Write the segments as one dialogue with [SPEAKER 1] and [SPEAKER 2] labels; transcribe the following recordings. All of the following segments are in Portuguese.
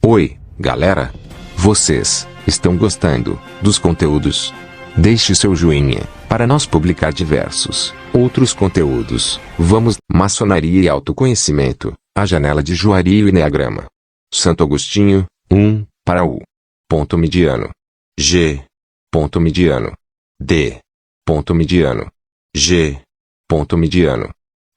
[SPEAKER 1] Oi, galera! Vocês estão gostando dos conteúdos? Deixe seu joinha para nós publicar diversos outros conteúdos. Vamos, maçonaria e autoconhecimento, a janela de Juari e o Eneagrama. Santo Agostinho, 1, para U. Ponto mediano. G. Ponto mediano. D. Ponto mediano. G. Ponto mediano.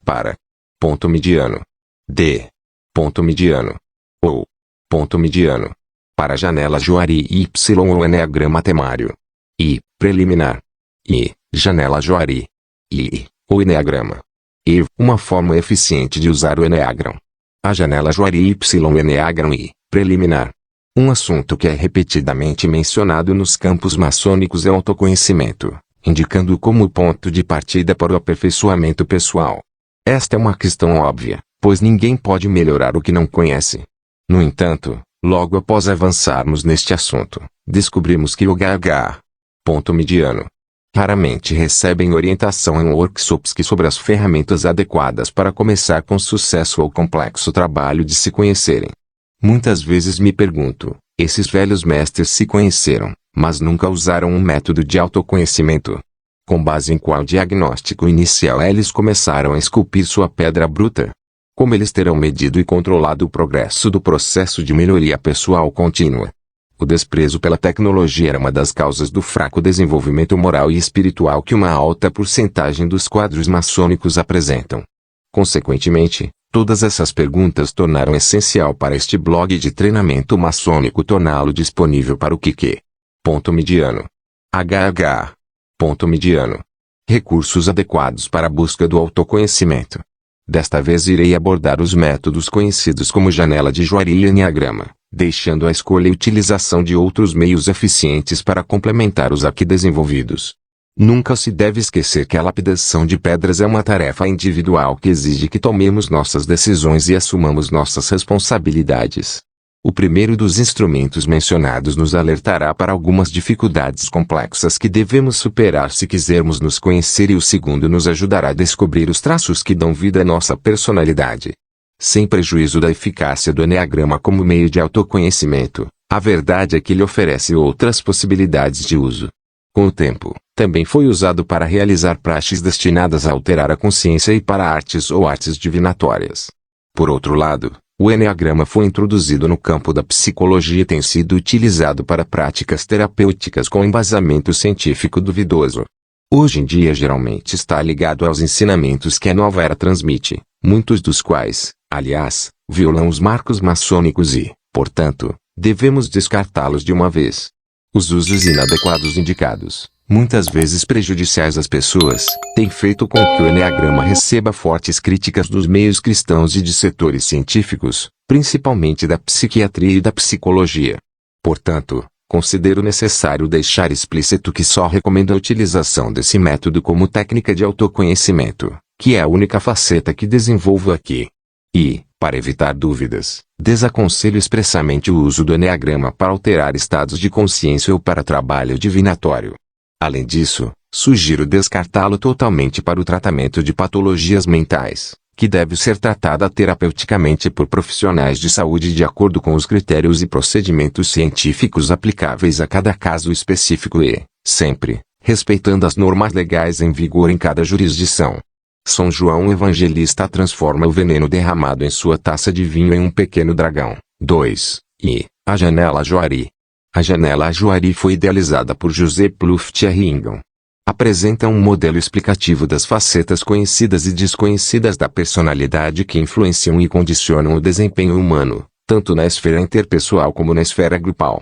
[SPEAKER 1] Para. Ponto mediano. D. Ponto mediano. Ou. Ponto mediano. Para a janela Juari Y o Eneagrama temário. I. Preliminar. I. Janela Juari. I. O Eneagrama. E. Uma forma eficiente de usar o Eneagrama. A janela Juari Y o Eneagrama I. Preliminar. Um assunto que é repetidamente mencionado nos campos maçônicos é o autoconhecimento, indicando como ponto de partida para o aperfeiçoamento pessoal. Esta é uma questão óbvia, pois ninguém pode melhorar o que não conhece. No entanto, logo após avançarmos neste assunto, descobrimos que o HH, ponto mediano, raramente recebem orientação em workshops sobre as ferramentas adequadas para começar com sucesso o complexo trabalho de se conhecerem. Muitas vezes me pergunto, esses velhos mestres se conheceram, mas nunca usaram um método de autoconhecimento? Com base em qual diagnóstico inicial eles começaram a esculpir sua pedra bruta? Como eles terão medido e controlado o progresso do processo de melhoria pessoal contínua? O desprezo pela tecnologia era uma das causas do fraco desenvolvimento moral e espiritual que uma alta porcentagem dos quadros maçônicos apresentam. Consequentemente, todas essas perguntas tornaram essencial para este blog de treinamento maçônico torná-lo disponível para o QQ. Ponto mediano. HH. Ponto mediano. Recursos adequados para a busca do autoconhecimento. Desta vez irei abordar os métodos conhecidos como janela de Juari e Eneagrama, deixando a escolha e utilização de outros meios eficientes para complementar os aqui desenvolvidos. Nunca se deve esquecer que a lapidação de pedras é uma tarefa individual que exige que tomemos nossas decisões e assumamos nossas responsabilidades. O primeiro dos instrumentos mencionados nos alertará para algumas dificuldades complexas que devemos superar se quisermos nos conhecer e o segundo nos ajudará a descobrir os traços que dão vida à nossa personalidade. Sem prejuízo da eficácia do Eneagrama como meio de autoconhecimento, a verdade é que ele oferece outras possibilidades de uso. Com o tempo, também foi usado para realizar praxes destinadas a alterar a consciência e para artes ou artes divinatórias. Por outro lado, o Eneagrama foi introduzido no campo da psicologia e tem sido utilizado para práticas terapêuticas com embasamento científico duvidoso. Hoje em dia geralmente está ligado aos ensinamentos que a nova era transmite, muitos dos quais, aliás, violam os marcos maçônicos e, portanto, devemos descartá-los de uma vez. Os usos inadequados indicados, muitas vezes prejudiciais às pessoas, têm feito com que o Eneagrama receba fortes críticas dos meios cristãos e de setores científicos, principalmente da psiquiatria e da psicologia. Portanto, considero necessário deixar explícito que só recomendo a utilização desse método como técnica de autoconhecimento, que é a única faceta que desenvolvo aqui. E, para evitar dúvidas, desaconselho expressamente o uso do Eneagrama para alterar estados de consciência ou para trabalho divinatório. Além disso, sugiro descartá-lo totalmente para o tratamento de patologias mentais, que deve ser tratada terapeuticamente por profissionais de saúde de acordo com os critérios e procedimentos científicos aplicáveis a cada caso específico e, sempre, respeitando as normas legais em vigor em cada jurisdição. São João Evangelista transforma o veneno derramado em sua taça de vinho em um pequeno dragão. 2. E. A janela Juari. A janela Juari foi idealizada por José Plouffe Thierry Ingham. Apresenta um modelo explicativo das facetas conhecidas e desconhecidas da personalidade que influenciam e condicionam o desempenho humano, tanto na esfera interpessoal como na esfera grupal.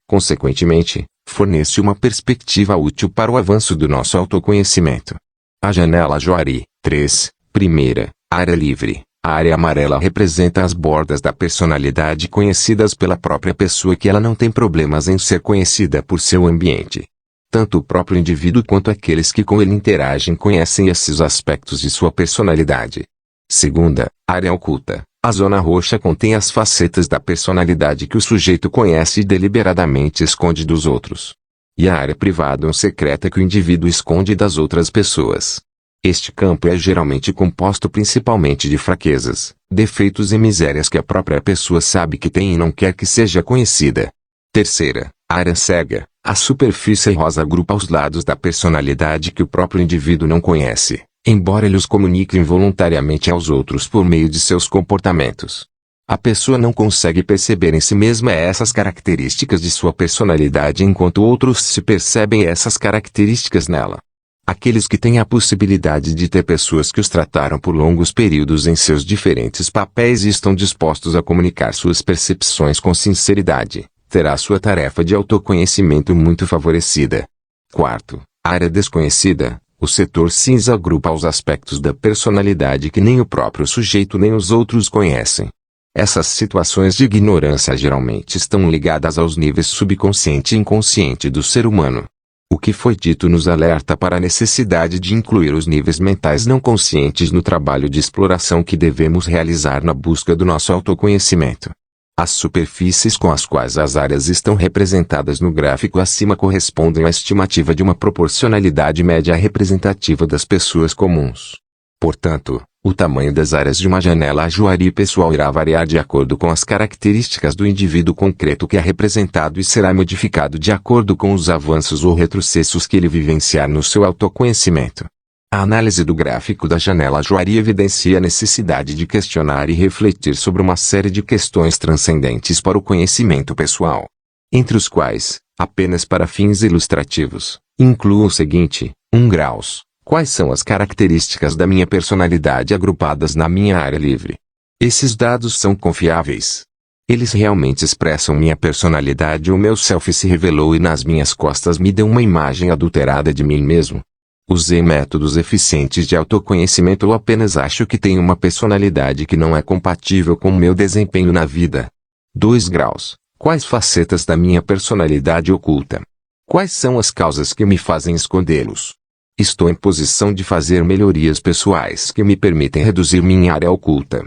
[SPEAKER 1] Consequentemente, fornece uma perspectiva útil para o avanço do nosso autoconhecimento. A janela Juari. 3. Primeira, área livre. A área amarela representa as bordas da personalidade conhecidas pela própria pessoa que ela não tem problemas em ser conhecida por seu ambiente. Tanto o próprio indivíduo quanto aqueles que com ele interagem conhecem esses aspectos de sua personalidade. Segunda, área oculta. A zona roxa contém as facetas da personalidade que o sujeito conhece e deliberadamente esconde dos outros. E a área privada ou secreta que o indivíduo esconde das outras pessoas. Este campo é geralmente composto principalmente de fraquezas, defeitos e misérias que a própria pessoa sabe que tem e não quer que seja conhecida. Terceira, área cega. A superfície rosa agrupa os lados da personalidade que o próprio indivíduo não conhece, embora ele os comunique involuntariamente aos outros por meio de seus comportamentos. A pessoa não consegue perceber em si mesma essas características de sua personalidade enquanto outros se percebem essas características nela. Aqueles que têm a possibilidade de ter pessoas que os trataram por longos períodos em seus diferentes papéis e estão dispostos a comunicar suas percepções com sinceridade, terá sua tarefa de autoconhecimento muito favorecida. Quarto, área desconhecida. O setor cinza agrupa os aspectos da personalidade que nem o próprio sujeito nem os outros conhecem. Essas situações de ignorância geralmente estão ligadas aos níveis subconsciente e inconsciente do ser humano. O que foi dito nos alerta para a necessidade de incluir os níveis mentais não conscientes no trabalho de exploração que devemos realizar na busca do nosso autoconhecimento. As superfícies com as quais as áreas estão representadas no gráfico acima correspondem à estimativa de uma proporcionalidade média representativa das pessoas comuns. Portanto, o tamanho das áreas de uma janela ajuari pessoal irá variar de acordo com as características do indivíduo concreto que é representado e será modificado de acordo com os avanços ou retrocessos que ele vivenciar no seu autoconhecimento. A análise do gráfico da janela ajuari evidencia a necessidade de questionar e refletir sobre uma série de questões transcendentes para o conhecimento pessoal. Entre os quais, apenas para fins ilustrativos, incluo o seguinte: 1 graus. Quais são as características da minha personalidade agrupadas na minha área livre? Esses dados são confiáveis. Eles realmente expressam minha personalidade ou meu self se revelou e nas minhas costas me deu uma imagem adulterada de mim mesmo? Usei métodos eficientes de autoconhecimento ou apenas acho que tenho uma personalidade que não é compatível com o meu desempenho na vida? 2 graus. Quais facetas da minha personalidade oculta? Quais são as causas que me fazem escondê-los? Estou em posição de fazer melhorias pessoais que me permitem reduzir minha área oculta.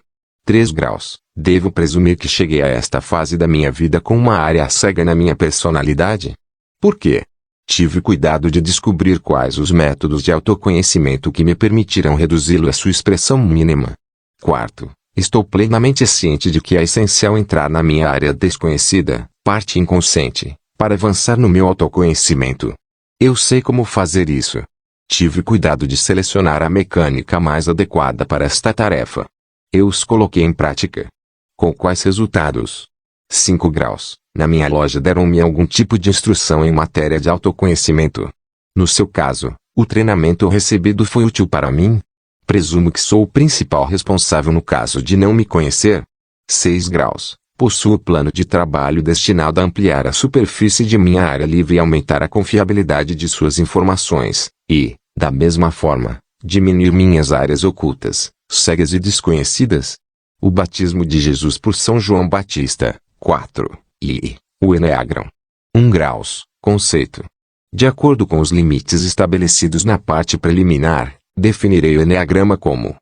[SPEAKER 1] 3 graus. Devo presumir que cheguei a esta fase da minha vida com uma área cega na minha personalidade? Por quê? Tive cuidado de descobrir quais os métodos de autoconhecimento que me permitirão reduzi-lo à sua expressão mínima. 4. Estou plenamente ciente de que é essencial entrar na minha área desconhecida, parte inconsciente, para avançar no meu autoconhecimento. Eu sei como fazer isso. Tive cuidado de selecionar a mecânica mais adequada para esta tarefa. Eu os coloquei em prática. Com quais resultados? 5 graus. Na minha loja deram-me algum tipo de instrução em matéria de autoconhecimento. No seu caso, o treinamento recebido foi útil para mim? Presumo que sou o principal responsável no caso de não me conhecer. 6 graus. Possuo plano de trabalho destinado a ampliar a superfície de minha área livre e aumentar a confiabilidade de suas informações, e, da mesma forma, diminuir minhas áreas ocultas, cegas e desconhecidas. O batismo de Jesus por São João Batista. 4. E o Eneagram. 1 graus. Conceito. De acordo com os limites estabelecidos na parte preliminar, definirei o Eneagrama como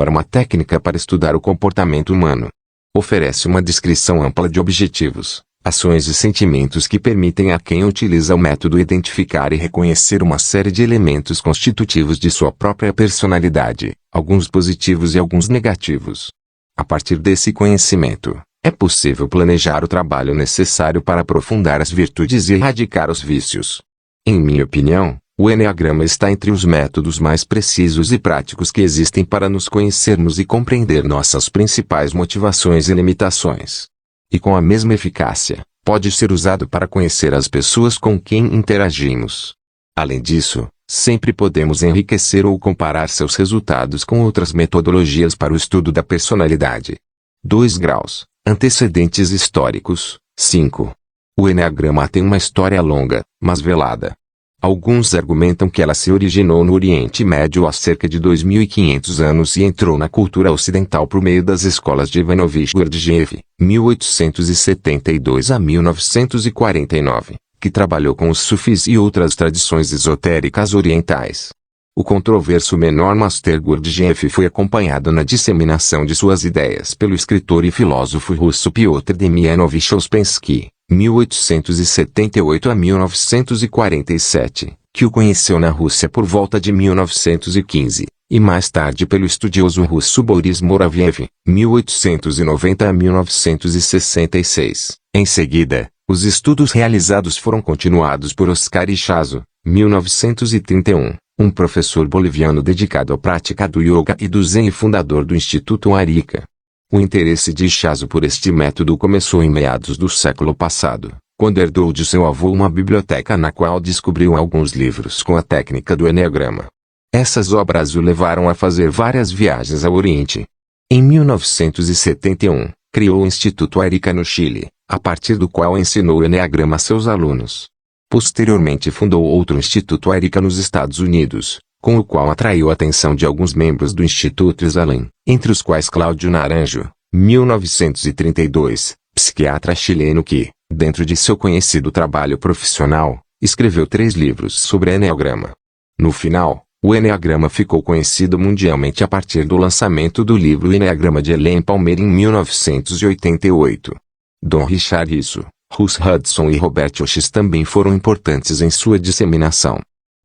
[SPEAKER 1] uma técnica para estudar o comportamento humano. Oferece uma descrição ampla de objetivos, ações e sentimentos que permitem a quem utiliza o método identificar e reconhecer uma série de elementos constitutivos de sua própria personalidade, alguns positivos e alguns negativos. A partir desse conhecimento, é possível planejar o trabalho necessário para aprofundar as virtudes e erradicar os vícios. Em minha opinião, o Eneagrama está entre os métodos mais precisos e práticos que existem para nos conhecermos e compreender nossas principais motivações e limitações. E com a mesma eficácia, pode ser usado para conhecer as pessoas com quem interagimos. Além disso, sempre podemos enriquecer ou comparar seus resultados com outras metodologias para o estudo da personalidade. 2 graus. Antecedentes históricos. 5. O Eneagrama tem uma história longa, mas velada. Alguns argumentam que ela se originou no Oriente Médio há cerca de 2.500 anos e entrou na cultura ocidental por meio das escolas de Ivanovich Gurdjieff, 1872 a 1949, que trabalhou com os sufis e outras tradições esotéricas orientais. O controverso menor Master Gurdjieff foi acompanhado na disseminação de suas ideias pelo escritor e filósofo russo Piotr Demianovich Ouspensky, 1878 a 1947, que o conheceu na Rússia por volta de 1915, e mais tarde pelo estudioso russo Boris Moraviev, 1890 a 1966. Em seguida, os estudos realizados foram continuados por Oscar Ichazo, 1931, um professor boliviano dedicado à prática do yoga e do zen e fundador do Instituto Arica. O interesse de Ichazo por este método começou em meados do século passado, quando herdou de seu avô uma biblioteca na qual descobriu alguns livros com a técnica do Eneagrama. Essas obras o levaram a fazer várias viagens ao Oriente. Em 1971, criou o Instituto Arica no Chile, a partir do qual ensinou o Eneagrama a seus alunos. Posteriormente fundou outro Instituto Arica nos Estados Unidos, com o qual atraiu a atenção de alguns membros do Instituto Esalen, entre os quais Cláudio Naranjo, 1932, psiquiatra chileno que, dentro de seu conhecido trabalho profissional, escreveu 3 livros sobre Eneagrama. No final, o Eneagrama ficou conhecido mundialmente a partir do lançamento do livro Eneagrama de Elaine Palmer em 1988. Don Richard Risso, Russ Hudson e Robert Oshis também foram importantes em sua disseminação.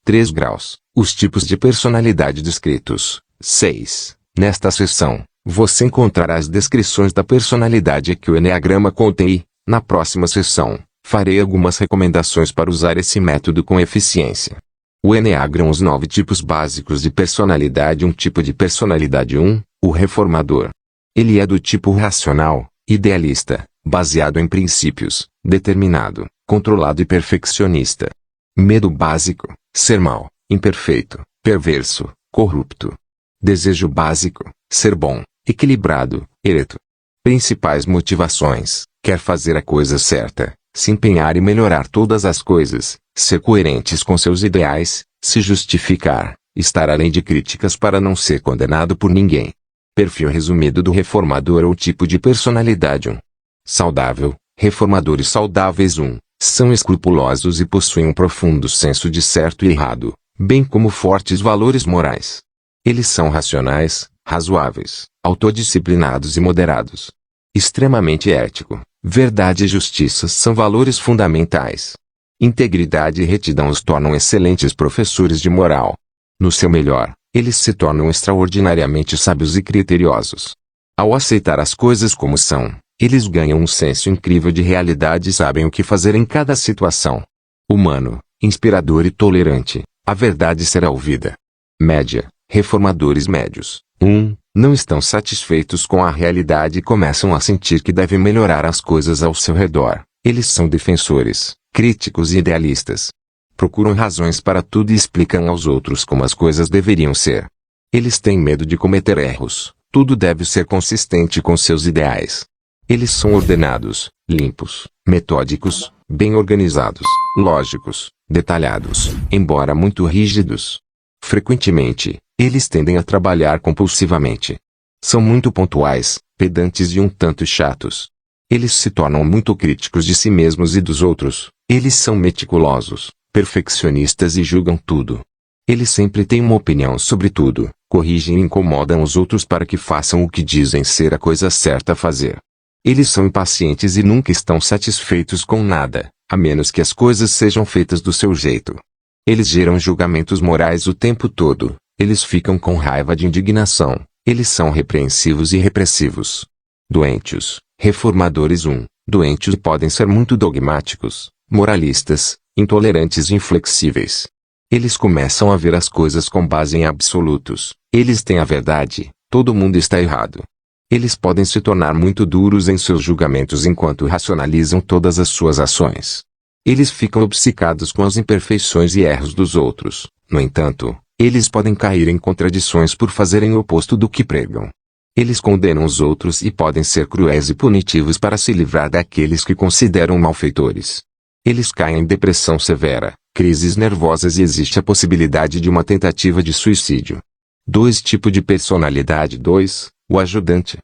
[SPEAKER 1] 3 graus. Os tipos de personalidade descritos. 6. Nesta seção, você encontrará as descrições da personalidade que o Eneagrama contém e, na próxima seção, farei algumas recomendações para usar esse método com eficiência. O Eneagrama. Os 9 tipos básicos de personalidade. Um tipo de personalidade 1, o reformador. Ele é do tipo racional, idealista, baseado em princípios, determinado, controlado e perfeccionista. Medo básico, ser mau, imperfeito, perverso, corrupto. Desejo básico, ser bom, equilibrado, ereto. Principais motivações: quer fazer a coisa certa, se empenhar e melhorar todas as coisas, ser coerentes com seus ideais, se justificar, estar além de críticas para não ser condenado por ninguém. Perfil resumido do reformador ou tipo de personalidade 1. Saudável. Reformadores saudáveis 1. São escrupulosos e possuem um profundo senso de certo e errado, bem como fortes valores morais. Eles são racionais, razoáveis, autodisciplinados e moderados. Extremamente ético. Verdade e justiça são valores fundamentais. Integridade e retidão os tornam excelentes professores de moral. No seu melhor, eles se tornam extraordinariamente sábios e criteriosos. Ao aceitar as coisas como são, eles ganham um senso incrível de realidade e sabem o que fazer em cada situação. Humano, inspirador e tolerante, a verdade será ouvida. Média. Reformadores médios. 1. Não estão satisfeitos com a realidade e começam a sentir que devem melhorar as coisas ao seu redor. Eles são defensores, críticos e idealistas. Procuram razões para tudo e explicam aos outros como as coisas deveriam ser. Eles têm medo de cometer erros. Tudo deve ser consistente com seus ideais. Eles são ordenados, limpos, metódicos, bem organizados, lógicos, detalhados, embora muito rígidos. Frequentemente, eles tendem a trabalhar compulsivamente. São muito pontuais, pedantes e um tanto chatos. Eles se tornam muito críticos de si mesmos e dos outros. Eles são meticulosos, perfeccionistas e julgam tudo. Eles sempre têm uma opinião sobre tudo, corrigem e incomodam os outros para que façam o que dizem ser a coisa certa a fazer. Eles são impacientes e nunca estão satisfeitos com nada, a menos que as coisas sejam feitas do seu jeito. Eles geram julgamentos morais o tempo todo. Eles ficam com raiva de indignação. Eles são repreensivos e repressivos. Doentios. Reformadores 1. Doentios podem ser muito dogmáticos, moralistas, intolerantes e inflexíveis. Eles começam a ver as coisas com base em absolutos. Eles têm a verdade. Todo mundo está errado. Eles podem se tornar muito duros em seus julgamentos enquanto racionalizam todas as suas ações. Eles ficam obcecados com as imperfeições e erros dos outros. No entanto, eles podem cair em contradições por fazerem o oposto do que pregam. Eles condenam os outros e podem ser cruéis e punitivos para se livrar daqueles que consideram malfeitores. Eles caem em depressão severa, crises nervosas e existe a possibilidade de uma tentativa de suicídio. 2. Tipo de personalidade 2. O ajudante.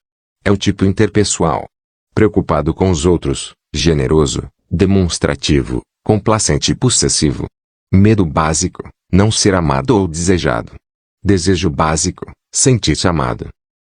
[SPEAKER 1] É o tipo interpessoal. Preocupado com os outros, generoso, demonstrativo, complacente e possessivo. Medo básico, não ser amado ou desejado. Desejo básico, sentir-se amado.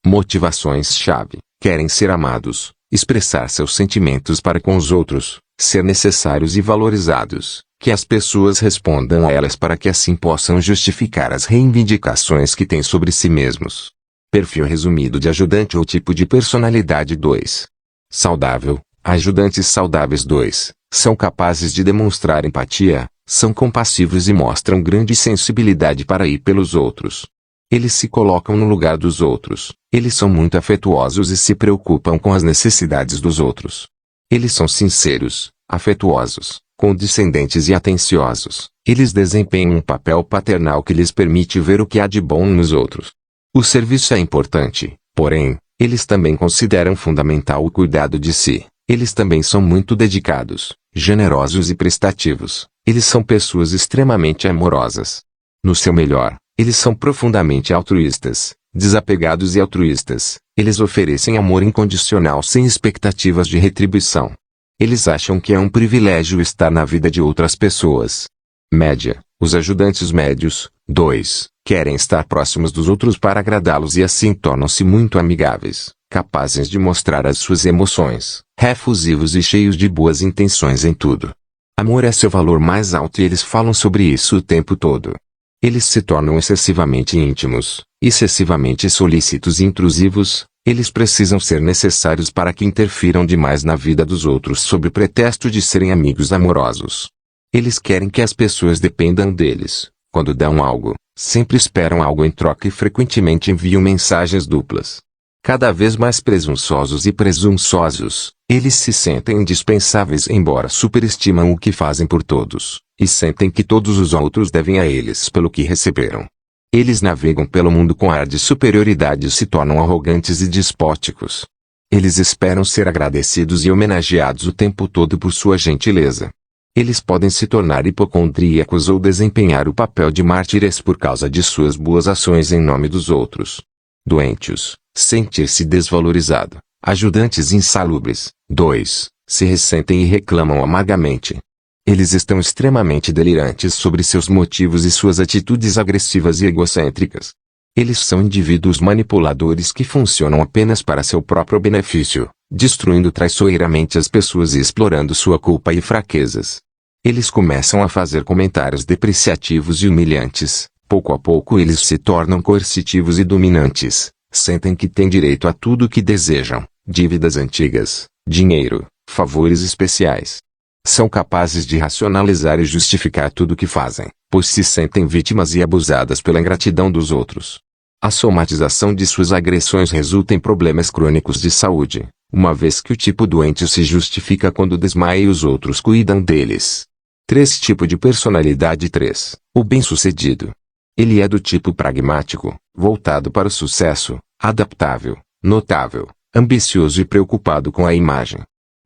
[SPEAKER 1] Motivações-chave, querem ser amados, expressar seus sentimentos para com os outros, ser necessários e valorizados, Que as pessoas respondam a elas para que assim possam justificar as reivindicações que têm sobre si mesmos. Perfil resumido de ajudante ou tipo de personalidade 2. Saudável. Ajudantes saudáveis 2. São capazes de demonstrar empatia, são compassivos e mostram grande sensibilidade para e pelos outros. Eles se colocam no lugar dos outros. Eles são muito afetuosos e se preocupam com as necessidades dos outros. Eles são sinceros, afetuosos, condescendentes e atenciosos. Eles desempenham um papel paternal que lhes permite ver o que há de bom nos outros. O serviço é importante, porém, eles também consideram fundamental o cuidado de si. Eles também são muito dedicados, generosos e prestativos. Eles são pessoas extremamente amorosas. No seu melhor, eles são profundamente altruístas, desapegados e altruístas. Eles oferecem amor incondicional sem expectativas de retribuição. Eles acham que é um privilégio estar na vida de outras pessoas. Média. Os ajudantes médios, 2, querem estar próximos dos outros para agradá-los e assim tornam-se muito amigáveis, capazes de mostrar as suas emoções, efusivos e cheios de boas intenções em tudo. Amor é seu valor mais alto e eles falam sobre isso o tempo todo. Eles se tornam excessivamente íntimos, excessivamente solícitos e intrusivos. Eles precisam ser necessários para que interfiram demais na vida dos outros sob pretexto de serem amigos amorosos. Eles querem que as pessoas dependam deles. Quando dão algo, sempre esperam algo em troca e frequentemente enviam mensagens duplas. Cada vez mais presunçosos e presunçosos, eles se sentem indispensáveis embora superestimam o que fazem por todos, e sentem que todos os outros devem a eles pelo que receberam. Eles navegam pelo mundo com ar de superioridade e se tornam arrogantes e despóticos. Eles esperam ser agradecidos e homenageados o tempo todo por sua gentileza. Eles podem se tornar hipocondríacos ou desempenhar o papel de mártires por causa de suas boas ações em nome dos outros. Doentes. Sentir-se desvalorizado. Ajudantes insalubres. 2. Se ressentem e reclamam amargamente. Eles estão extremamente delirantes sobre seus motivos e suas atitudes agressivas e egocêntricas. Eles são indivíduos manipuladores que funcionam apenas para seu próprio benefício, destruindo traiçoeiramente as pessoas e explorando sua culpa e fraquezas. Eles começam a fazer comentários depreciativos e humilhantes. Pouco a pouco eles se tornam coercitivos e dominantes. Sentem que têm direito a tudo o que desejam, dívidas antigas, dinheiro, favores especiais. São capazes de racionalizar e justificar tudo o que fazem, pois se sentem vítimas e abusadas pela ingratidão dos outros. A somatização de suas agressões resulta em problemas crônicos de saúde, uma vez que o tipo doente se justifica quando desmaia e os outros cuidam deles. 3. Tipo de personalidade 3. O bem-sucedido. Ele é do tipo pragmático, voltado para o sucesso, adaptável, notável, ambicioso e preocupado com a imagem.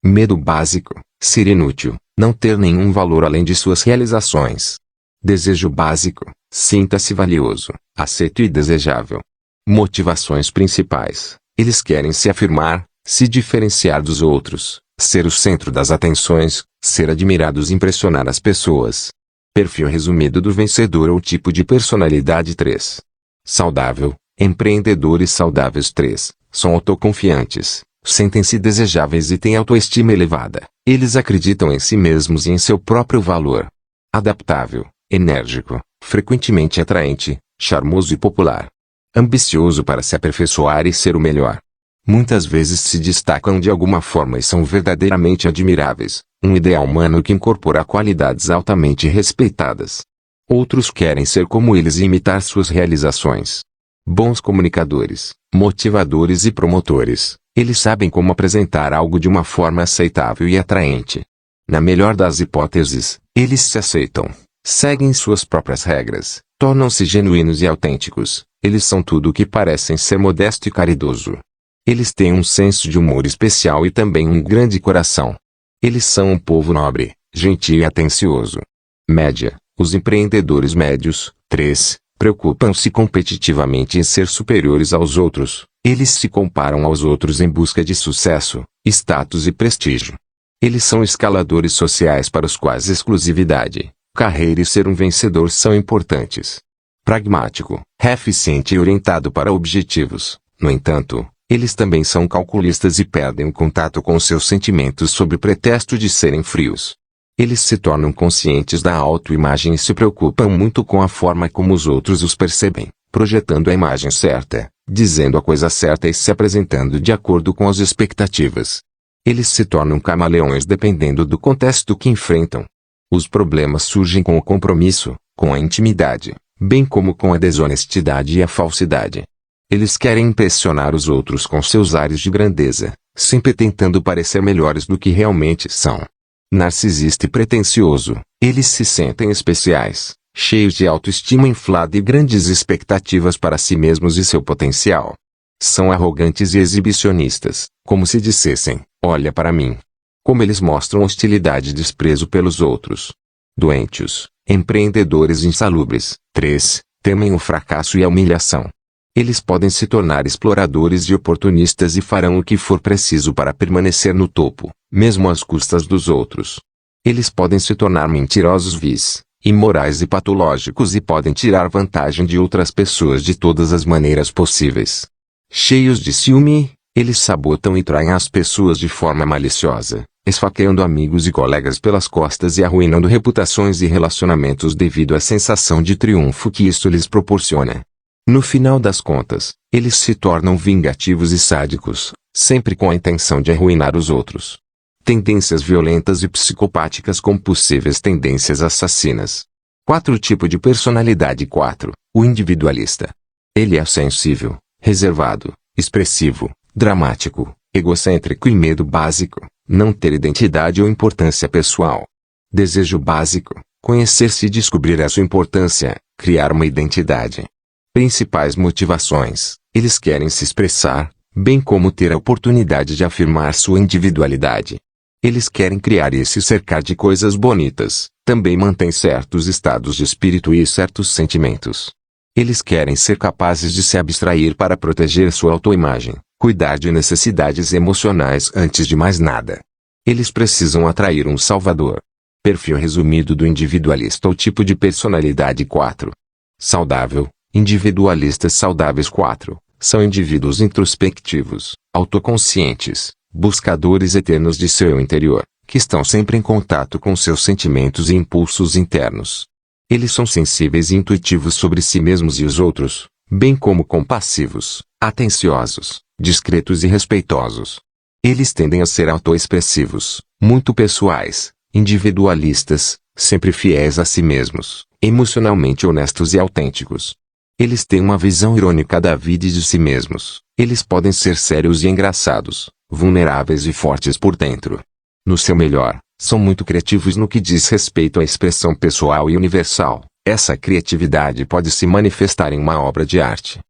[SPEAKER 1] Medo básico, ser inútil, não ter nenhum valor além de suas realizações. Desejo básico, sinta-se valioso, aceito e desejável. Motivações principais, eles querem se afirmar, se diferenciar dos outros, ser o centro das atenções, ser admirados e impressionar as pessoas. Perfil resumido do vencedor ou tipo de personalidade 3. Saudável. Empreendedores saudáveis 3. São autoconfiantes, sentem-se desejáveis e têm autoestima elevada. Eles acreditam em si mesmos e em seu próprio valor. Adaptável. Enérgico, frequentemente atraente, charmoso e popular. Ambicioso para se aperfeiçoar e ser o melhor. Muitas vezes se destacam de alguma forma e são verdadeiramente admiráveis, um ideal humano que incorpora qualidades altamente respeitadas. Outros querem ser como eles e imitar suas realizações. Bons comunicadores, motivadores e promotores, eles sabem como apresentar algo de uma forma aceitável e atraente. Na melhor das hipóteses, eles se aceitam, seguem suas próprias regras, tornam-se genuínos e autênticos. Eles são tudo o que parecem ser modesto e caridoso. Eles têm um senso de humor especial e também um grande coração. Eles são um povo nobre, gentil e atencioso. Média. Os empreendedores médios, 3, preocupam-se competitivamente em ser superiores aos outros. Eles se comparam aos outros em busca de sucesso, status e prestígio. Eles são escaladores sociais para os quais exclusividade, carreira e ser um vencedor são importantes. Pragmático, eficiente e orientado para objetivos. No entanto, eles também são calculistas e perdem o contato com seus sentimentos sob pretexto de serem frios. Eles se tornam conscientes da autoimagem e se preocupam muito com a forma como os outros os percebem, projetando a imagem certa, dizendo a coisa certa e se apresentando de acordo com as expectativas. Eles se tornam camaleões dependendo do contexto que enfrentam. Os problemas surgem com o compromisso, com a intimidade, bem como com a desonestidade e a falsidade. Eles querem impressionar os outros com seus ares de grandeza, sempre tentando parecer melhores do que realmente são. Narcisista e pretensioso, eles se sentem especiais, cheios de autoestima inflada e grandes expectativas para si mesmos e seu potencial. São arrogantes e exibicionistas, como se dissessem, olha para mim. Como eles mostram hostilidade e desprezo pelos outros. Doentios, empreendedores insalubres. 3. Temem o fracasso e a humilhação. Eles podem se tornar exploradores e oportunistas e farão o que for preciso para permanecer no topo, mesmo às custas dos outros. Eles podem se tornar mentirosos vis, imorais e patológicos e podem tirar vantagem de outras pessoas de todas as maneiras possíveis. Cheios de ciúme, eles sabotam e traem as pessoas de forma maliciosa, esfaqueando amigos e colegas pelas costas e arruinando reputações e relacionamentos devido à sensação de triunfo que isso lhes proporciona. No final das contas, eles se tornam vingativos e sádicos, sempre com a intenção de arruinar os outros. Tendências violentas e psicopáticas com possíveis tendências assassinas. 4 Tipo de personalidade. 4. O individualista. Ele é sensível, reservado, expressivo, dramático, egocêntrico e medo básico, não ter identidade ou importância pessoal. Desejo básico, conhecer-se e descobrir a sua importância, criar uma identidade. Principais motivações, eles querem se expressar, bem como ter a oportunidade de afirmar sua individualidade. Eles querem criar e se cercar de coisas bonitas, também mantêm certos estados de espírito e certos sentimentos. Eles querem ser capazes de se abstrair para proteger sua autoimagem, cuidar de necessidades emocionais antes de mais nada. Eles precisam atrair um salvador. Perfil resumido do individualista ou tipo de personalidade. 4. Saudável. Individualistas saudáveis. 4. São indivíduos introspectivos, autoconscientes, buscadores eternos de seu interior, que estão sempre em contato com seus sentimentos e impulsos internos. Eles são sensíveis e intuitivos sobre si mesmos e os outros, bem como compassivos, atenciosos, discretos e respeitosos. Eles tendem a ser autoexpressivos, muito pessoais, individualistas, sempre fiéis a si mesmos, emocionalmente honestos e autênticos. Eles têm uma visão irônica da vida e de si mesmos. Eles podem ser sérios e engraçados, vulneráveis e fortes por dentro. No seu melhor, são muito criativos no que diz respeito à expressão pessoal e universal. Essa criatividade pode se manifestar em uma obra de arte.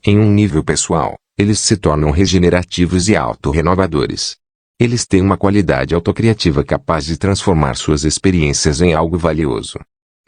[SPEAKER 1] Em um nível pessoal, eles se tornam regenerativos e autorrenovadores. Eles têm uma qualidade autocriativa capaz de transformar suas experiências em algo valioso.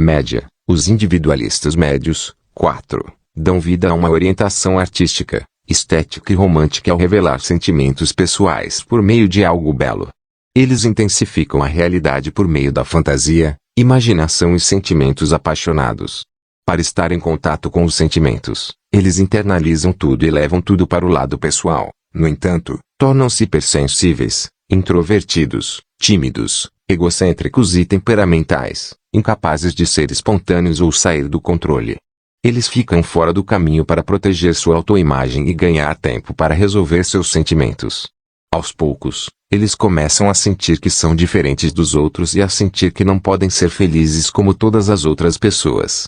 [SPEAKER 1] Média. Os individualistas médios, 4, dão vida a uma orientação artística, estética e romântica ao revelar sentimentos pessoais por meio de algo belo. Eles intensificam a realidade por meio da fantasia, imaginação e sentimentos apaixonados. Para estar em contato com os sentimentos, eles internalizam tudo e levam tudo para o lado pessoal. No entanto, tornam-se hipersensíveis, introvertidos, tímidos, egocêntricos e temperamentais, incapazes de ser espontâneos ou sair do controle. Eles ficam fora do caminho para proteger sua autoimagem e ganhar tempo para resolver seus sentimentos. Aos poucos, eles começam a sentir que são diferentes dos outros e a sentir que não podem ser felizes como todas as outras pessoas.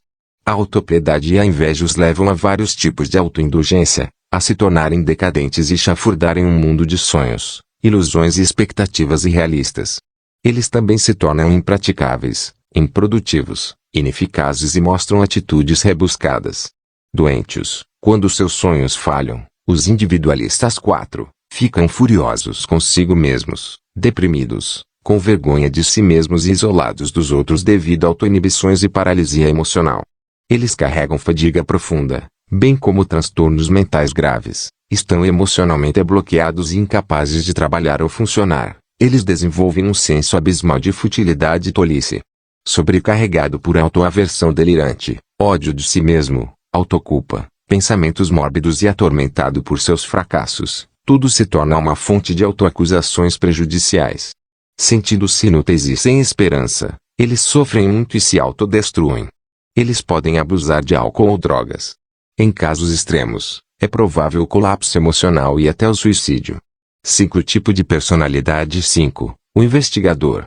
[SPEAKER 1] A autopiedade e a inveja os levam a vários tipos de autoindulgência, a se tornarem decadentes e chafurdarem um mundo de sonhos, ilusões e expectativas irrealistas. Eles também se tornam impraticáveis, improdutivos, ineficazes e mostram atitudes rebuscadas. Doentios, quando seus sonhos falham, os individualistas 4, ficam furiosos consigo mesmos, deprimidos, com vergonha de si mesmos e isolados dos outros devido a autoinibições e paralisia emocional. Eles carregam fadiga profunda, bem como transtornos mentais graves, estão emocionalmente bloqueados e incapazes de trabalhar ou funcionar. Eles desenvolvem um senso abismal de futilidade e tolice. Sobrecarregado por autoaversão delirante, ódio de si mesmo, autoculpa, pensamentos mórbidos e atormentado por seus fracassos, tudo se torna uma fonte de autoacusações prejudiciais. Sentindo-se inúteis e sem esperança, eles sofrem muito e se autodestruem. Eles podem abusar de álcool ou drogas. Em casos extremos, é provável o colapso emocional e até o suicídio. 5. Tipo de personalidade 5. O investigador.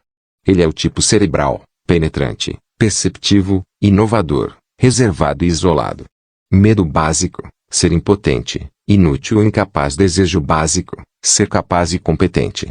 [SPEAKER 1] Ele é o tipo cerebral, penetrante, perceptivo, inovador, reservado e isolado. Medo básico, ser impotente, inútil ou incapaz. Desejo básico, ser capaz e competente.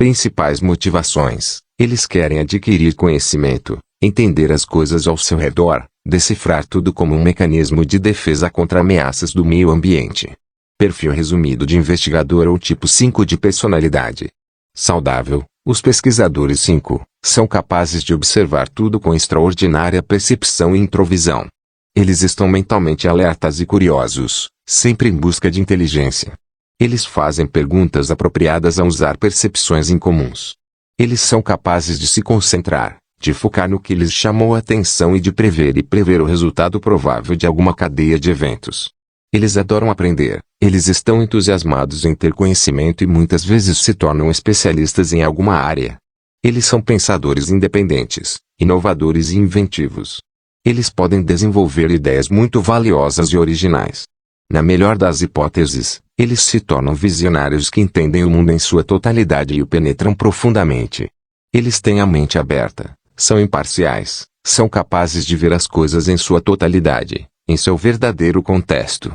[SPEAKER 1] Principais motivações: eles querem adquirir conhecimento, entender as coisas ao seu redor, decifrar tudo como um mecanismo de defesa contra ameaças do meio ambiente. Perfil resumido de investigador ou tipo 5 de personalidade. Saudável, os pesquisadores 5 são capazes de observar tudo com extraordinária percepção e introvisão. Eles estão mentalmente alertas e curiosos, sempre em busca de inteligência. Eles fazem perguntas apropriadas a usar percepções incomuns. Eles são capazes de se concentrar, de focar no que lhes chamou a atenção e de prever o resultado provável de alguma cadeia de eventos. Eles adoram aprender, eles estão entusiasmados em ter conhecimento e muitas vezes se tornam especialistas em alguma área. Eles são pensadores independentes, inovadores e inventivos. Eles podem desenvolver ideias muito valiosas e originais. Na melhor das hipóteses, eles se tornam visionários que entendem o mundo em sua totalidade e o penetram profundamente. Eles têm a mente aberta, são imparciais, são capazes de ver as coisas em sua totalidade, em seu verdadeiro contexto.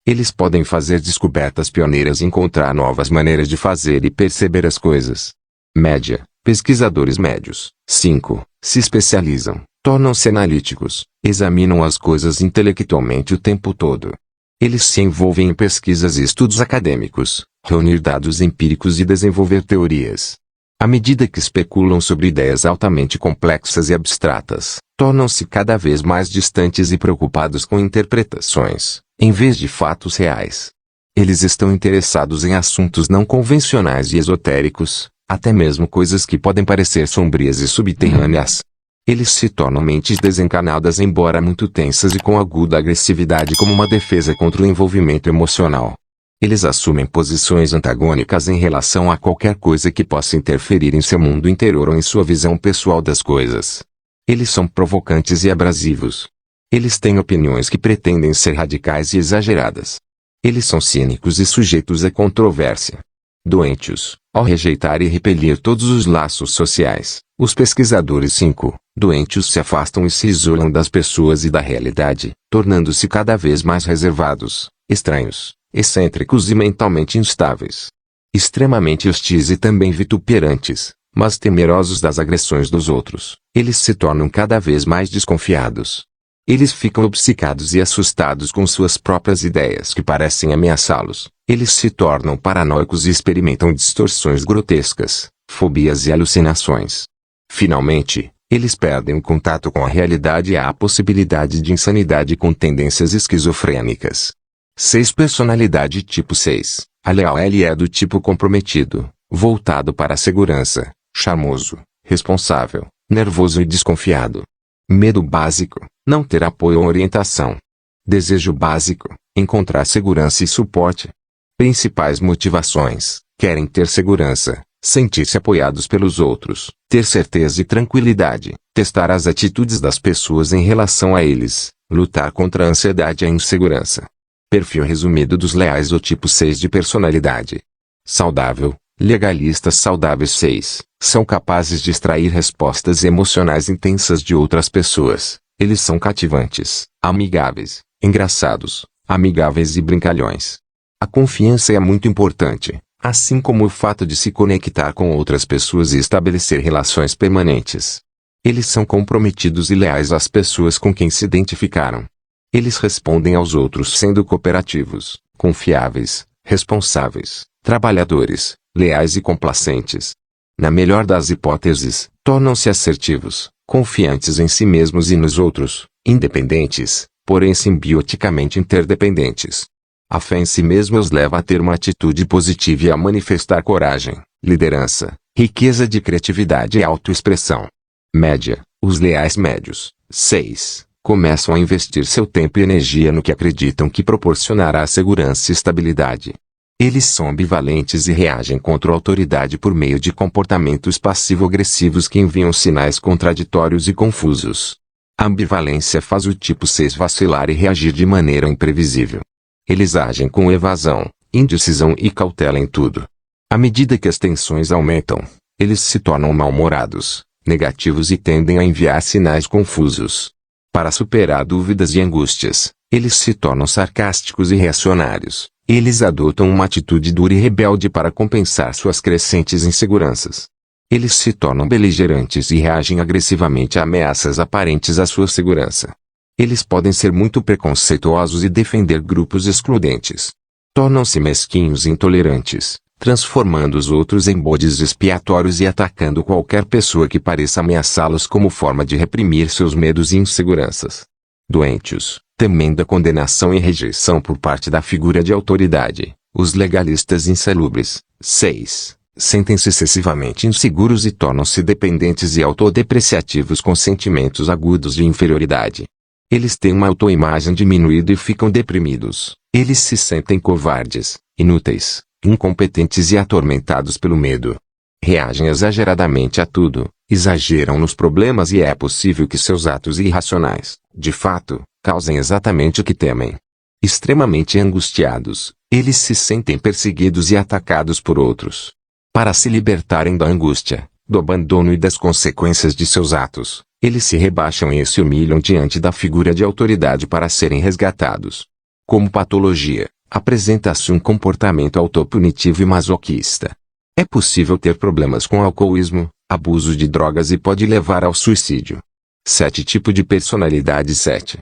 [SPEAKER 1] Eles podem fazer descobertas pioneiras e encontrar novas maneiras de fazer e perceber as coisas. Média, pesquisadores médios, 5, se especializam, tornam-se analíticos, examinam as coisas intelectualmente o tempo todo. Eles se envolvem em pesquisas e estudos acadêmicos, reunir dados empíricos e desenvolver teorias. À medida que especulam sobre ideias altamente complexas e abstratas, tornam-se cada vez mais distantes e preocupados com interpretações, em vez de fatos reais. Eles estão interessados em assuntos não convencionais e esotéricos, até mesmo coisas que podem parecer sombrias e subterrâneas. Eles se tornam mentes desencanadas embora muito tensas e com aguda agressividade como uma defesa contra o envolvimento emocional. Eles assumem posições antagônicas em relação a qualquer coisa que possa interferir em seu mundo interior ou em sua visão pessoal das coisas. Eles são provocantes e abrasivos. Eles têm opiniões que pretendem ser radicais e exageradas. Eles são cínicos e sujeitos a controvérsia. Doentios, ao rejeitar e repelir todos os laços sociais, os pesquisadores 5, doentios se afastam e se isolam das pessoas e da realidade, tornando-se cada vez mais reservados, estranhos, excêntricos e mentalmente instáveis. Extremamente hostis e também vituperantes, mas temerosos das agressões dos outros, eles se tornam cada vez mais desconfiados. Eles ficam obcecados e assustados com suas próprias ideias que parecem ameaçá-los. Eles se tornam paranoicos e experimentam distorções grotescas, fobias e alucinações. Finalmente, eles perdem o contato com a realidade e há a possibilidade de insanidade com tendências esquizofrênicas. 6. Personalidade tipo 6. A Leal é do tipo comprometido, voltado para a segurança, charmoso, responsável, nervoso e desconfiado. Medo básico, não ter apoio ou orientação. Desejo básico, encontrar segurança e suporte. Principais motivações: querem ter segurança, sentir-se apoiados pelos outros, ter certeza e tranquilidade, testar as atitudes das pessoas em relação a eles, lutar contra a ansiedade e a insegurança. Perfil resumido dos leais ou tipo 6 de personalidade. Saudável, legalistas saudáveis 6, são capazes de extrair respostas emocionais intensas de outras pessoas. Eles são cativantes, amigáveis, engraçados, amigáveis e brincalhões. A confiança é muito importante, assim como o fato de se conectar com outras pessoas e estabelecer relações permanentes. Eles são comprometidos e leais às pessoas com quem se identificaram. Eles respondem aos outros sendo cooperativos, confiáveis, responsáveis, trabalhadores, leais e complacentes. Na melhor das hipóteses, tornam-se assertivos, confiantes em si mesmos e nos outros, independentes, porém simbioticamente interdependentes. A fé em si mesmo os leva a ter uma atitude positiva e a manifestar coragem, liderança, riqueza de criatividade e autoexpressão. Média, os leais médios, 6, começam a investir seu tempo e energia no que acreditam que proporcionará segurança e estabilidade. Eles são ambivalentes e reagem contra a autoridade por meio de comportamentos passivo-agressivos que enviam sinais contraditórios e confusos. A ambivalência faz o tipo 6 vacilar e reagir de maneira imprevisível. Eles agem com evasão, indecisão e cautela em tudo. À medida que as tensões aumentam, eles se tornam mal-humorados, negativos e tendem a enviar sinais confusos. Para superar dúvidas e angústias, eles se tornam sarcásticos e reacionários. Eles adotam uma atitude dura e rebelde para compensar suas crescentes inseguranças. Eles se tornam beligerantes e reagem agressivamente a ameaças aparentes à sua segurança. Eles podem ser muito preconceituosos e defender grupos excludentes. Tornam-se mesquinhos e intolerantes, transformando os outros em bodes expiatórios e atacando qualquer pessoa que pareça ameaçá-los como forma de reprimir seus medos e inseguranças. Doentios, temendo a condenação e rejeição por parte da figura de autoridade, os legalistas insalubres. 6. Sentem-se excessivamente inseguros e tornam-se dependentes e autodepreciativos com sentimentos agudos de inferioridade. Eles têm uma autoimagem diminuída e ficam deprimidos. Eles se sentem covardes, inúteis, incompetentes e atormentados pelo medo. Reagem exageradamente a tudo, exageram nos problemas e é possível que seus atos irracionais, de fato, causem exatamente o que temem. Extremamente angustiados, eles se sentem perseguidos e atacados por outros. Para se libertarem da angústia, do abandono e das consequências de seus atos, eles se rebaixam e se humilham diante da figura de autoridade para serem resgatados. Como patologia, apresenta-se um comportamento autopunitivo e masoquista. É possível ter problemas com alcoolismo, abuso de drogas e pode levar ao suicídio. 7 Tipo de personalidade 7.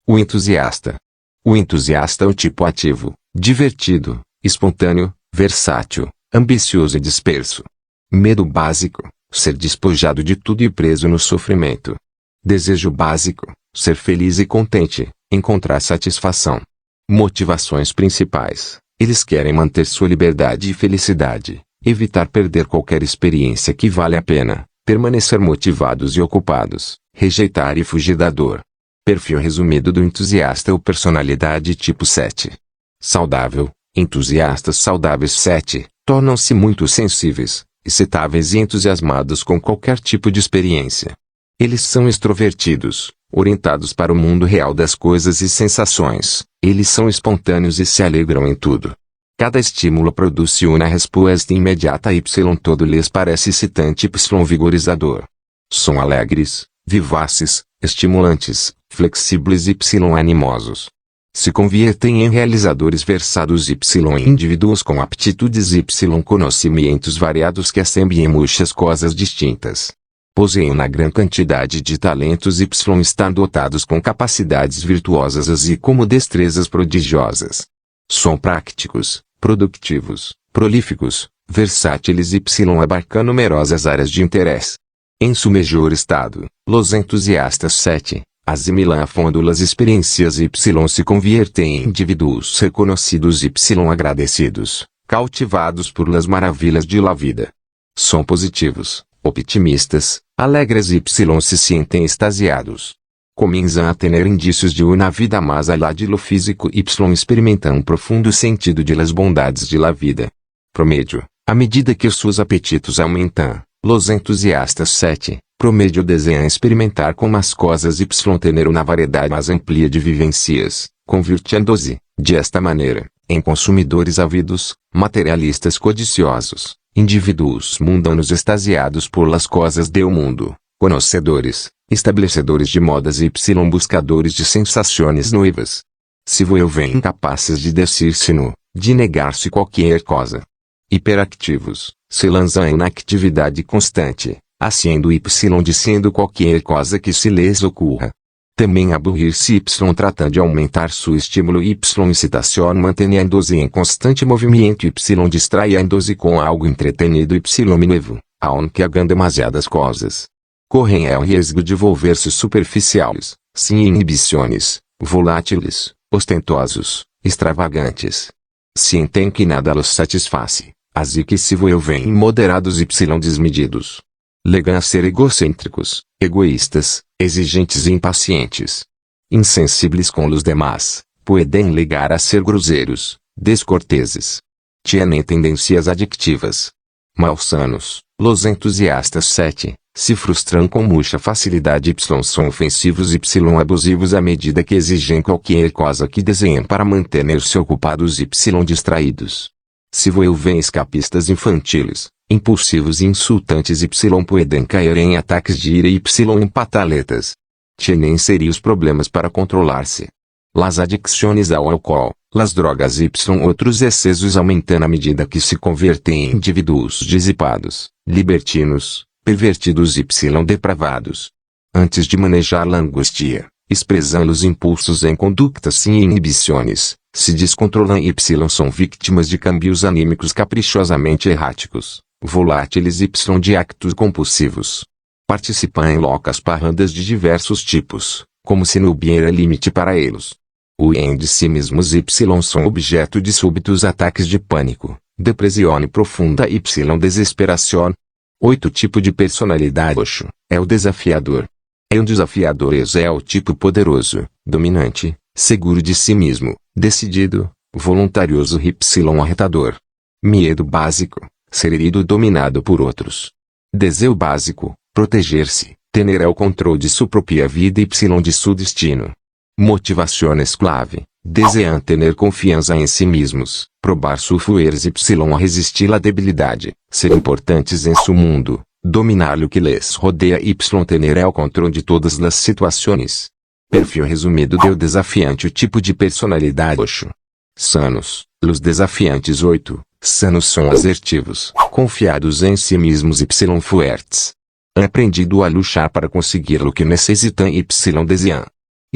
[SPEAKER 1] O entusiasta. O entusiasta é o tipo ativo, divertido, espontâneo, versátil, ambicioso e disperso. Medo básico, ser despojado de tudo e preso no sofrimento. Desejo básico, ser feliz e contente, encontrar satisfação. Motivações principais, eles querem manter sua liberdade e felicidade, evitar perder qualquer experiência que vale a pena, permanecer motivados e ocupados, rejeitar e fugir da dor. Perfil resumido do entusiasta ou personalidade tipo 7. Saudável, entusiastas saudáveis 7, tornam-se muito sensíveis, excitáveis e entusiasmados com qualquer tipo de experiência. Eles são extrovertidos, orientados para o mundo real das coisas e sensações. Eles são espontâneos e se alegram em tudo. Cada estímulo produz uma resposta imediata y todo lhes parece excitante y vigorizador. São alegres, vivaces, estimulantes, flexíveis y animosos. Se conviertem em realizadores versados y em indivíduos com aptitudes y conhecimentos variados que assemblam muitas coisas distintas. Possuem uma grande quantidade de talentos y estão dotados com capacidades virtuosas e como destrezas prodigiosas. São práticos, produtivos, prolíficos, versáteis y abarcam numerosas áreas de interesse. Em seu melhor estado, os entusiastas 7, assimilam a fundo as experiências y se conviertem em indivíduos reconhecidos y agradecidos, cautivados por las maravilhas de la vida. São positivos, optimistas, alegres y se sentem extasiados. Começam a ter indícios de uma vida mais allá de lo físico y experimentam um profundo sentido de las bondades de la vida. Promédio, à medida que seus apetitos aumentam, los entusiastas 7, promédio desejam experimentar com as coisas y ter uma variedade mais ampla de vivências, convirtiendo-se, de esta maneira, em consumidores ávidos, materialistas codiciosos, indivíduos mundanos extasiados por las coisas do mundo, conhecedores, estabelecedores de modas y buscadores de sensações novas. Se vuelven incapazes de decir-se no, de negar-se qualquer coisa. Hiperactivos, se lançam em atividade constante, haciendo y dizendo qualquer coisa que se lhes ocorra. Também aburrir-se y tratando de aumentar seu estímulo y excitação mantendo-se em constante movimento y distraindo-se com algo entretenido y novo, aunque hagan demasiadas coisas. Correm o risco de volver-se superficiais, sem inibições, volátiles, ostentosos, extravagantes. Sentem que nada los satisface, assim que se vuelven imoderados y desmedidos. Legam a ser egocêntricos, egoístas, exigentes e impacientes. Insensíveis com os demais, podem ligar a ser groseiros, descorteses. Tienen tendências adictivas. Malsanos, los entusiastas 7, se frustram com muita facilidade. Y são ofensivos. Y abusivos à medida que exigem qualquer coisa que desenhem para manter-se ocupados. Y distraídos. Se vuelven escapistas infantiles, impulsivos e insultantes. Y pueden cair em ataques de ira. Y em pataletas. Tienen serios problemas para controlar-se. Las adicciones ao álcool, las drogas. Y outros excessos aumentam à medida que se convertem em indivíduos dissipados, libertinos, pervertidos. Y depravados. Antes de manejar a angústia, expressam os impulsos em conductas sem inibições, se descontrolam. Y são vítimas de cambios anímicos caprichosamente erráticos, voláteis. Y de actos compulsivos. Participam em loucas parrandas de diversos tipos, como se não houvera limite para eles. Huem de si mesmos. Y são objeto de súbitos ataques de pânico, depressão profunda. Y desesperação. 8 tipo de personalidade. 8. É o desafiador. Um desafiador é o tipo poderoso, dominante, seguro de si mesmo, decidido, voluntarioso. Y arretador. Medo básico, ser herido ou dominado por outros. Desejo básico, proteger-se, ter o controle de sua própria vida. Y de seu destino. Motivações clave, desejam ter confiança em si mesmos, probar seus fueres. Y a resistir à debilidade, ser importantes em seu mundo, dominar o que lhes rodeia. Y ter o controle de todas as situações. Perfil resumido do desafiante. O tipo de personalidade. 8. Sanos, os desafiantes. 8. Sanos são assertivos, confiados em si mesmos. Y fuertes. Aprendido a lutar para conseguir o que necessitam. Y desejam.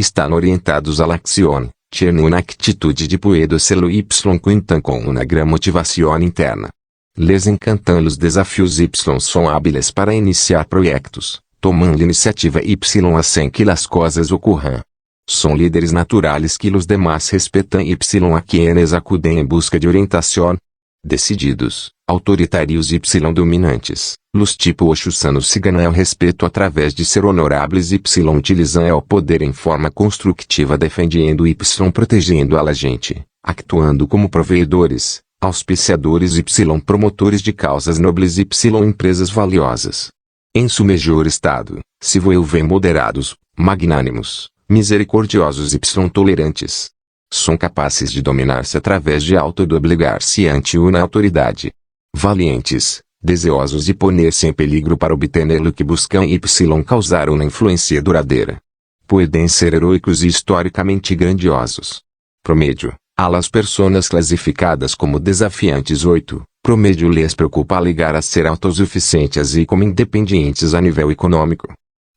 [SPEAKER 1] Estão orientados à acción, tienen uma atitude de puedo serlo. Y contam com uma gran motivação interna. Les encantam os desafios. Y são hábiles para iniciar projetos, tomando iniciativa. Y hacen que as coisas ocorram. São líderes naturais que os demás respeitam. Y a quienes acudem em busca de orientação. Decididos, autoritários. Y dominantes. Los tipo 8 sanos se ganham respeito através de ser honoráveis. Y utilizam o poder em forma construtiva, defendendo. Y protegendo a gente, actuando como provedores, auspiciadores. Y promotores de causas nobres. Y empresas valiosas. Em seu melhor estado, se vuelven moderados, magnânimos, misericordiosos. Y tolerantes. São capazes de dominar-se através de autodoblegar-se ante uma autoridade. Valientes, deseosos de poner-se em peligro para obter o que buscam. Y causar uma influência duradeira. Podem ser heróicos e historicamente grandiosos. Promédio, a las personas classificadas como desafiantes. 8. Promédio les preocupa ligar a ser autossuficientes e como independentes a nível econômico.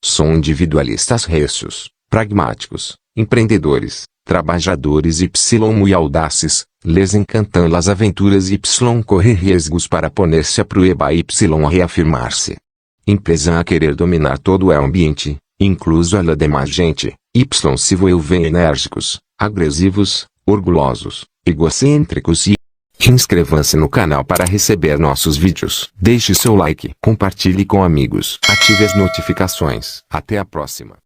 [SPEAKER 1] São individualistas recios, pragmáticos, empreendedores, trabalhadores. Y muy audaces, les encantam las aventuras. Y correr riscos para poner-se a prueba. Y a reafirmar-se. Empresam a querer dominar todo o ambiente, incluso a la demais gente. Y se vuelven enérgicos, agressivos, orgulhosos, egocêntricos. E inscrevam-se no canal para receber nossos vídeos. Deixe seu like, compartilhe com amigos, ative as notificações. Até a próxima.